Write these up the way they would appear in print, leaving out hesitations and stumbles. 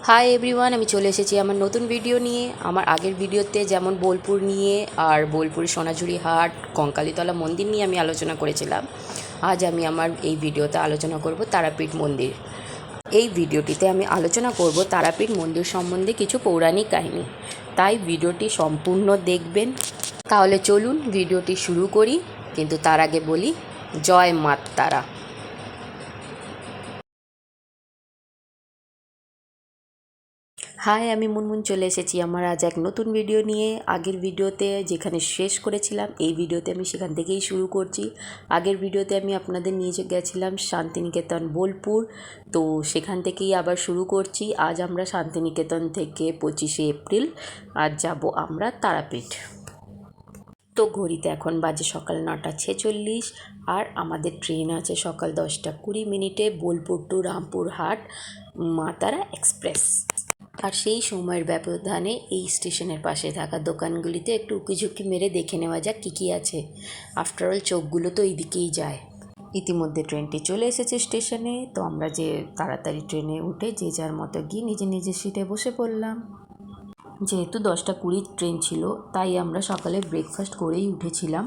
Hi everyone, আমি চলে এসেছি আমার নতুন ভিডিও নিয়ে। আমার আগের ভিডিওতে যেমন বোলপুর নিয়ে আর বোলপুরের সোনাঝুরি হাট, কঙ্কালীতলা মন্দির নিয়ে আমি আলোচনা করেছিলাম, আজ আমি আমার এই ভিডিওতে আলোচনা করব তারাপীঠ মন্দির। এই ভিডিওটিতে আমি আলোচনা করব তারাপীঠ মন্দির সম্বন্ধে কিছু পৌরাণিক কাহিনী, তাই ভিডিওটি সম্পূর্ণ দেখবেন। তাহলে চলুন ভিডিওটি শুরু করি, কিন্তু তার আগে বলি জয় মা তারা। হাই, আমি মুনমুন চলে এসেছি আমার আজ এক নতুন ভিডিও নিয়ে। আগের ভিডিওতে যেখানে শেষ করেছিলাম, এই ভিডিওতে আমি সেখান থেকেই শুরু করছি। আগের ভিডিওতে আমি আপনাদের নিয়ে গেছিলাম শান্তিনিকেতন বোলপুর, তো সেখান থেকেই আবার শুরু করছি। আজ আমরা শান্তিনিকেতন থেকে 25শে এপ্রিল আজ যাব আমরা তারাপীঠ। তো ঘড়িতে এখন বাজে সকাল 9:46 আর আমাদের ট্রেন আছে সকাল 10:20 বোলপুর টু রামপুরহাট মা তারা এক্সপ্রেস। আর সেই সময়ের ব্যবধানে এই স্টেশনের পাশে থাকা দোকানগুলিতে একটু উকিঝুঁকি মেরে দেখে নেওয়া যাক কী কী আছে। আফটারঅল চোখগুলো তো এই দিকেই যায়। ইতিমধ্যে ট্রেনটি চলে এসেছে স্টেশনে, তো আমরা যে তাড়াতাড়ি ট্রেনে উঠে যে যার মতো গিয়ে নিজের নিজের সিটে বসে পড়লাম। যেহেতু 10:20 ট্রেন ছিল, তাই আমরা সকালে ব্রেকফাস্ট করেই উঠেছিলাম।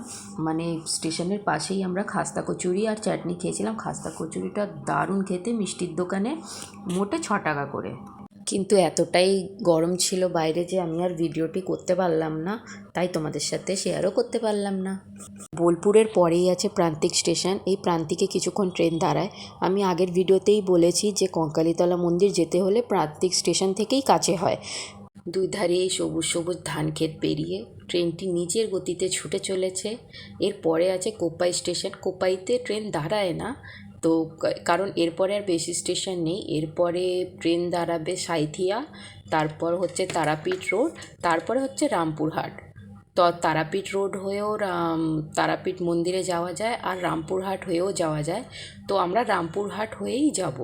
মানে স্টেশনের পাশেই আমরা খাস্তা কচুরি আর চাটনি খেয়েছিলাম। খাস্তা কচুরিটা দারুণ খেতে, মিষ্টির দোকানে, মোটে 6 টাকা করে। কিন্তু এতটাই গরম ছিল বাইরে যে আমি আর ভিডিওটি করতে পারলাম না, তাই তোমাদের সাথে শেয়ারও করতে পারলাম না। বোলপুরের পরেই আছে প্রান্তিক স্টেশন। এই প্রান্তিকে কিছুক্ষণ ট্রেন দাঁড়ায়। আমি আগের ভিডিওতেই বলেছি যে কঙ্কালীতলা মন্দির যেতে হলে প্রান্তিক স্টেশন থেকেই কাছে হয়। দুই ধারে এই সবুজ সবুজ ধান ক্ষেত পেরিয়ে ট্রেনটি নিজের গতিতে ছুটে চলেছে। এরপরে আছে কোপাই স্টেশন। কোপাইতে ট্রেন দাঁড়ায় না, তো কারণ এরপরে আর বেশি স্টেশন নেই। এরপরে ট্রেন দাঁড়াবে সাঁইথিয়া, তারপর হচ্ছে তারাপীঠ রোড, তারপরে হচ্ছে রামপুরহাট। তো তারাপীঠ রোড হয়েও তারাপীঠ মন্দিরে যাওয়া যায়, আর রামপুরহাট হয়েও যাওয়া যায়। তো আমরা রামপুরহাট হয়েই যাব।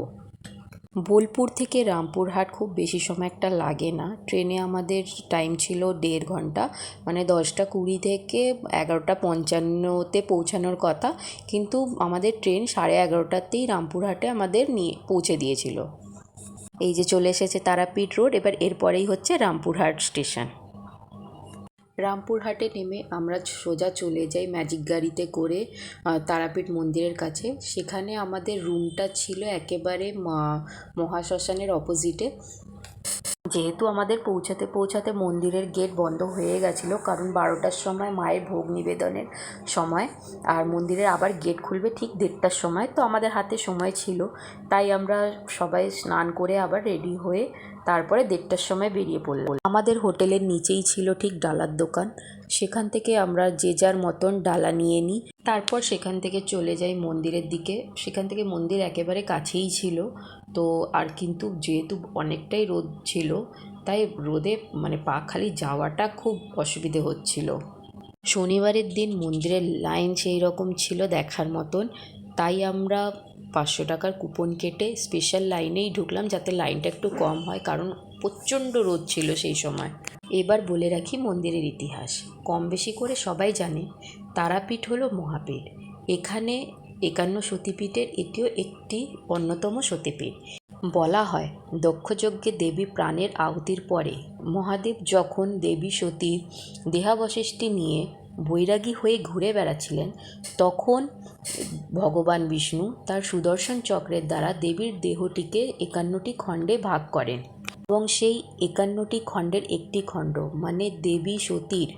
বোলপুর থেকে রামপুরহাট খুব বেশি সময় একটা লাগে না। ট্রেনে আমাদের টাইম ছিল 1.5 ঘন্টা, মানে 10:20 থেকে 11:55 পৌঁছানোর কথা, কিন্তু আমাদের ট্রেন 11:30তেই রামপুরহাটে আমাদের নিয়ে পৌঁছে দিয়েছিল। এই যে চলে এসেছে তারাপীঠ রোড, এবার এরপরেই হচ্ছে রামপুরহাট স্টেশন। রামপুরহাটে নেমে আমরা সোজা চলে যাই ম্যাজিক গাড়িতে করে তারাপীঠ মন্দিরের কাছে। সেখানে আমাদের রুমটা ছিল একেবারে মহাশ্মশানের অপোজিটে। যেহেতু আমাদের পৌঁছাতে পৌঁছাতে মন্দিরের গেট বন্ধ হয়ে গেছিলো, কারণ 12টার সময় মায়ের ভোগ নিবেদনের সময়, আর মন্দিরের আবার গেট খুলবে ঠিক 1:30টার সময়। তো আমাদের হাতে সময় ছিল, তাই আমরা সবাই স্নান করে আবার রেডি হয়ে তারপরে 1:30টার সময় বেরিয়ে পড়লাম। আমাদের হোটেলের নিচেই ছিল ঠিক ডালার দোকান। সেখান থেকে আমরা যে যার মতন ডালা নিয়ে নিই, তারপর সেখান থেকে চলে যাই মন্দিরের দিকে। সেখান থেকে মন্দির একেবারে কাছেই ছিল, তো আর কিন্তু যেহেতু অনেকটাই রোদ ছিল, তাই রোদে মানে পা খালি যাওয়াটা খুব অসুবিধে হচ্ছিল। শনিবারের দিন মন্দিরের লাইন সেই রকম ছিল দেখার মতন, তাই আমরা 500 টাকার কুপন কেটে স্পেশাল লাইনেই ঢুকলাম, যাতে লাইনটা একটু কম হয়, কারণ প্রচণ্ড রোদ ছিল সেই সময়। এবার বলে রাখি মন্দিরের ইতিহাস। কম বেশি করে সবাই জানে, তারাপীঠ হলো মহাপীঠ। এখানে 51 সতীপীঠের এটিও একটি অন্যতম সতীপীঠ। বলা হয় দক্ষযজ্ঞে দেবী প্রাণের আহুতির পরে মহাদেব যখন দেবী সতীর দেহাবশেষটি নিয়ে বৈরাগী হয়ে ঘুরে বেড়াচ্ছিলেন, তখন ভগবান বিষ্ণু তার সুদর্শন চক্রের দ্বারা দেবীর দেহটিকে 51টি খণ্ডে ভাগ করেন, এবং সেই 51টি খণ্ডের একটি খণ্ড মানে দেবী সতীর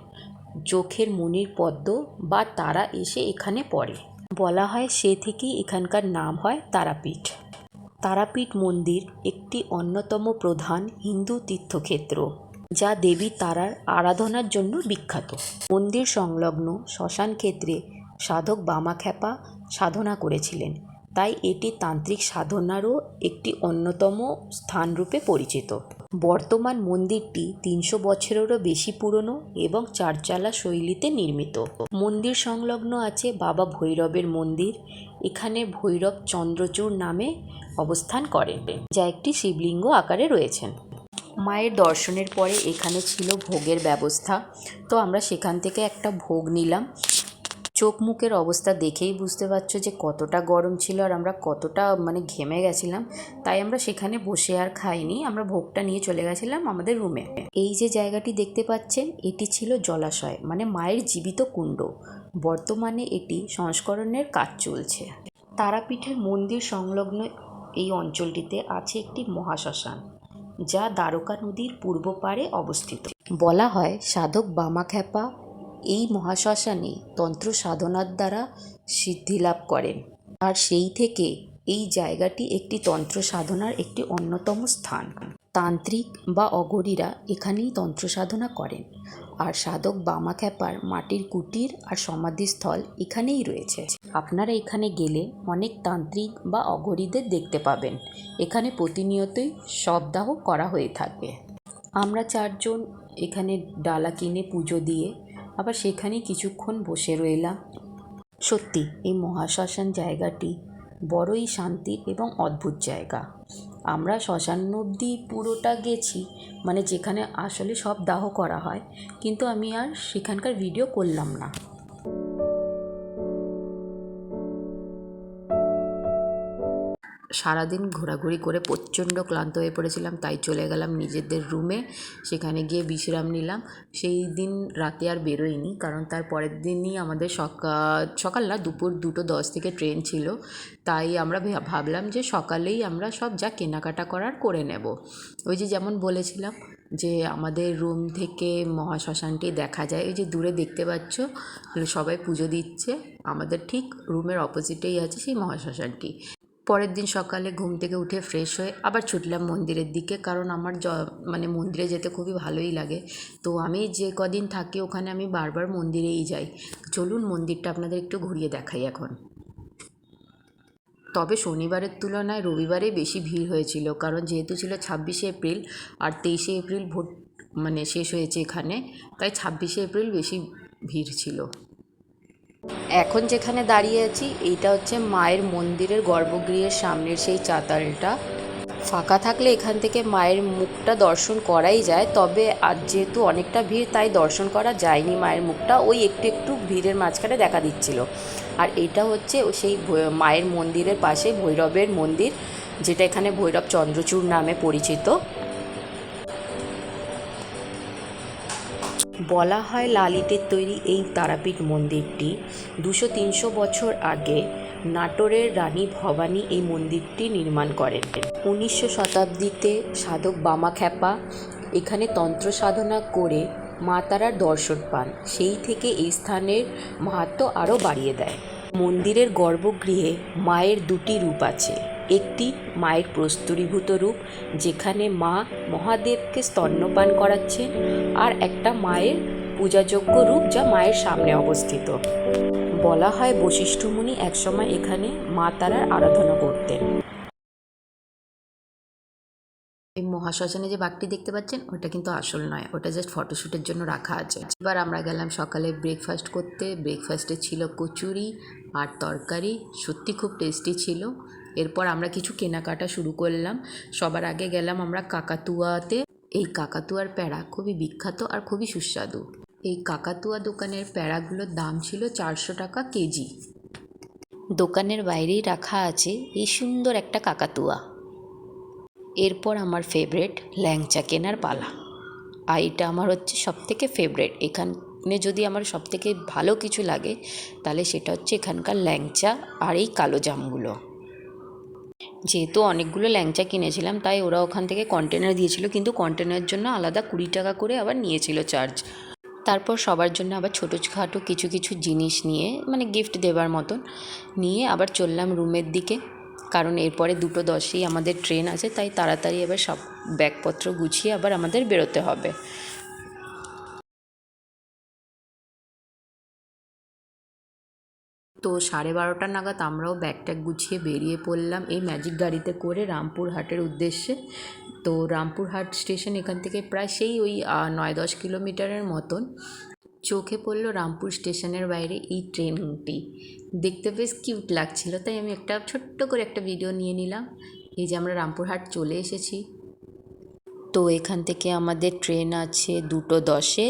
চোখের মণির পদ্ম বা তারা এসে এখানে পড়ে। বলা হয় সে থেকেই এখানকার নাম হয় তারাপীঠ। তারাপীঠ মন্দির একটি অন্যতম প্রধান হিন্দু তীর্থক্ষেত্র, যা দেবী তারার আরাধনার জন্য বিখ্যাত। মন্দির সংলগ্ন শ্মশান ক্ষেত্রে সাধক বামাখ্যাপা সাধনা করেছিলেন, তাই এটি তান্ত্রিক সাধনারও একটি অন্যতম স্থানরূপে পরিচিত। বর্তমান মন্দিরটি 300 বছরেরও বেশি পুরনো এবং চারচালা শৈলীতে নির্মিত। মন্দির সংলগ্ন আছে বাবা ভৈরবের মন্দির। এখানে ভৈরব চন্দ্রচূড় নামে অবস্থান করেন, যা একটি শিবলিঙ্গ আকারে রয়েছেন। মায়ের দর্শনের পরে এখানে ছিল ভোগের ব্যবস্থা, তো আমরা সেখান থেকে একটা ভোগ নিলাম। চোখ মুখের অবস্থা দেখেই বুঝতে পারছো যে কতটা গরম ছিল আর আমরা কতটা ঘেমে গেছিলাম। তাই আমরা সেখানে বসে আর খাইনি, আমরা ভোগটা নিয়ে চলে গেছিলাম আমাদের রুমে। এই যে জায়গাটি দেখতে পাচ্ছেন এটি ছিল জলাশয়, মায়ের জীবিত কুণ্ড। বর্তমানে এটি সংস্করণের কাজ চলছে। তারাপীঠের মন্দির সংলগ্ন এই অঞ্চলটিতে আছে একটি মহাশ্মশান, যা দ্বারকা নদীর পূর্ব পাড়ে অবস্থিত। বলা হয় সাধক বামাখ্যাপা এই মহাশ্মশানে তন্ত্র সাধনার দ্বারা সিদ্ধিলাভ করেন, আর সেই থেকে এই জায়গাটি একটি তন্ত্র সাধনার একটি অন্যতম স্থান। তান্ত্রিক বা অঘরীরা এখানেই তন্ত্র সাধনা করেন, আর সাধক বামাখ্যাপার মাটির কুটির আর সমাধিস্থল এখানেই রয়েছে। আপনারা এখানে গেলে অনেক তান্ত্রিক বা অঘরীদের দেখতে পাবেন। এখানে প্রতিনিয়তই শবদাহ করা হয়ে থাকবে। আমরা 4 জন এখানে ডালা কিনে পুজো দিয়ে আবার সেখানেই কিছুক্ষণ বসে রইলাম। সত্যি এই মহাশ্মশান জায়গাটি বড়ই শান্তির এবং অদ্ভুত জায়গা। আমরা শ্মশান অবধি পুরোটা গেছি, যেখানে আসলে সব দাহ করা হয়, কিন্তু আমি আর সেখানকার ভিডিও করলাম না। সারাদিন ঘোরাঘুরি করে প্রচণ্ড ক্লান্ত হয়ে পড়েছিলাম, তাই চলে গেলাম নিজেদের রুমে। সেখানে গিয়ে বিশ্রাম নিলাম। সেই দিন রাতে আর বেরোইনি, কারণ তার পরের দিনই আমাদের সকাল না, দুপুর 2:10 থেকে ট্রেন ছিল। তাই আমরা ভাবলাম যে সকালেই আমরা সব যা কেনাকাটা করার করে নেব। ওই যে যেমন বলেছিলাম যে আমাদের রুম থেকে মহাশ্মশানটি দেখা যায়, ওই যে দূরে দেখতে পাচ্ছ সবাই পুজো দিচ্ছে, আমাদের ঠিক রুমের অপোজিটেই আছে সেই মহাশ্মশানটি। পরের দিন সকালে ঘুম থেকে উঠে ফ্রেশ হয়ে আবার ছুটলাম মন্দিরের দিকে, কারণ আমার মন্দিরে যেতে খুবই ভালোই লাগে। তো আমি যে কদিন থাকি ওখানে আমি বারবার মন্দিরেই যাই। চলুন মন্দিরটা আপনাদের একটু ঘুরিয়ে দেখাই এখন। তবে শনিবারের তুলনায় রবিবারে বেশি ভিড় হয়েছিল, কারণ যেহেতু ছিল 26শে এপ্রিল আর 23শে এপ্রিল ভোট শেষ হয়েছে এখানে, তাই 26শে এপ্রিল বেশি ভিড় ছিল। এখন যেখানে দাঁড়িয়ে আছি এইটা হচ্ছে মায়ের মন্দিরের গর্ভগৃহের সামনের সেই চাতালটা। ফাঁকা থাকলে এখান থেকে মায়ের মুখটা দর্শন করাই যায়, তবে আজ যেহেতু অনেকটা ভিড় তাই দর্শন করা যায়নি মায়ের মুখটা, ওই একটু একটু ভিড়ের মাঝখানে দেখা দিচ্ছিল। আর এটা হচ্ছে সেই মায়ের মন্দিরের পাশে ভৈরবের মন্দির, যেটা এখানে ভৈরব চন্দ্রচূড় নামে পরিচিত। বলা হয় লাল ইটের তৈরি এই তারাপীঠ মন্দিরটি 200-300 বছর আগে নাটোরের রানী ভবানী এই মন্দিরটি নির্মাণ করেন। 19শো শতাব্দীতে সাধক বামাখ্যাপা এখানে তন্ত্র সাধনা করে মা তারার দর্শন পান, সেই থেকে এই স্থানের মাহাত্ম্য আরও বাড়িয়ে দেয়। মন্দিরের গর্ভগৃহে মায়ের 2টি রূপ আছে। একটি মায়ের প্রস্তরীভূত রূপ, যেখানে মা মহাদেবকে স্তন্যপান করাচ্ছেন, আর একটা মায়ের পূজাযোগ্য রূপ যা মায়ের সামনে অবস্থিত। বলা হয় বশিষ্ঠ মুনি একসময় এখানে মা তারার আরাধনা করতেন। এই মহাশ্মশানে যে বাঘটি দেখতে পাচ্ছেন ওটা কিন্তু আসল নয়, ওটা জাস্ট ফটোশ্যুটের জন্য রাখা আছে। এবার আমরা গেলাম সকালে ব্রেকফাস্ট করতে। ব্রেকফাস্টে ছিল কচুরি আর তরকারি, সত্যি খুব টেস্টি ছিল। এরপর আমরা কিছু কেনাকাটা শুরু করলাম। সবার আগে গেলাম আমরা কাকাতুয়াতে। এই কাকাতুয়ার প্যাড়া খুবই বিখ্যাত আর খুবই সুস্বাদু। এই কাকাতুয়া দোকানের প্যাড়াগুলোর দাম ছিল 400 টাকা কেজি। দোকানের বাইরেই রাখা আছে এই সুন্দর একটা কাকাতুয়া। এরপর আমার ফেভারিট ল্যাংচা কেনার পালা, আর এটা আমার হচ্ছে সবথেকে ফেভারিট। এখানে যদি আমার সবথেকে ভালো কিছু লাগে তাহলে সেটা হচ্ছে এখানকার ল্যাংচা আর এই কালো জামগুলো। যেহেতু অনেকগুলো ল্যাংচা কিনেছিলাম তাই ওরা ওখান থেকে কন্টেনার দিয়েছিল, কিন্তু কন্টেনারের জন্য আলাদা 20 টাকা করে আবার নিয়েছিল চার্জ। তারপর সবার জন্য আবার ছোটোখাটো কিছু কিছু জিনিস নিয়ে, গিফট দেবার মতন নিয়ে আবার চললাম রুমের দিকে, কারণ এরপরে 2:10-এই আমাদের ট্রেন আছে, তাই তাড়াতাড়ি এবার সব ব্যাগপত্র গুছিয়ে আবার আমাদের বেরোতে হবে। তো 12:30 নাগাদ আমরাও ব্যাগ ট্যাগ গুছিয়ে বেরিয়ে পড়লাম এই ম্যাজিক গাড়িতে করে রামপুরহাটের উদ্দেশ্যে। তো রামপুরহাট স্টেশন এখান থেকে প্রায় সেই ওই 9-10 কিলোমিটারের মতন। চোখে পড়ল রামপুর স্টেশনের বাইরে এই ট্রেনটি, দেখতে বেশ কিউট লাগছিল, তাই আমি ছোট্ট করে একটা ভিডিও নিয়ে নিলাম। এই যে আমরা রামপুরহাট চলে এসেছি। তো এখান থেকে আমাদের ট্রেন আছে 2:10-এ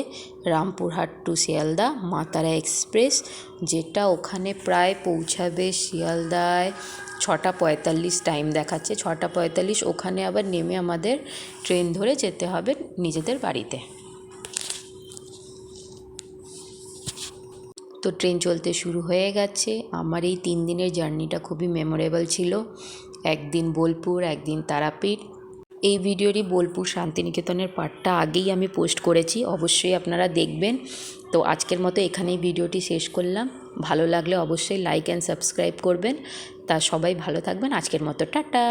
রামপুরহাট টু শিয়ালদা মা তারা এক্সপ্রেস, যেটা ওখানে প্রায় পৌঁছাবে শিয়ালদায় 6:45 টাইম দেখাচ্ছে, 6:45। ওখানে আবার নেমে আমাদের ট্রেন ধরে যেতে হবে নিজেদের বাড়িতে। তো ট্রেন চলতে শুরু হয়ে গেছে। আমার এই 3 দিনের জার্নিটা খুবই মেমোরেবল ছিল। একদিন বোলপুর, একদিন তারাপীঠ। এই ভিডিওরই বোলপুর শান্তিনিকেতনের পার্টটা আগেই আমি পোস্ট করেছি, অবশ্যই আপনারা দেখবেন। তো আজকের মতো এখানেই ভিডিওটি শেষ করলাম। ভালো লাগলে অবশ্যই লাইক অ্যান্ড সাবস্ক্রাইব করবেন। তা সবাই ভালো থাকবেন। আজকের মতো টাটা।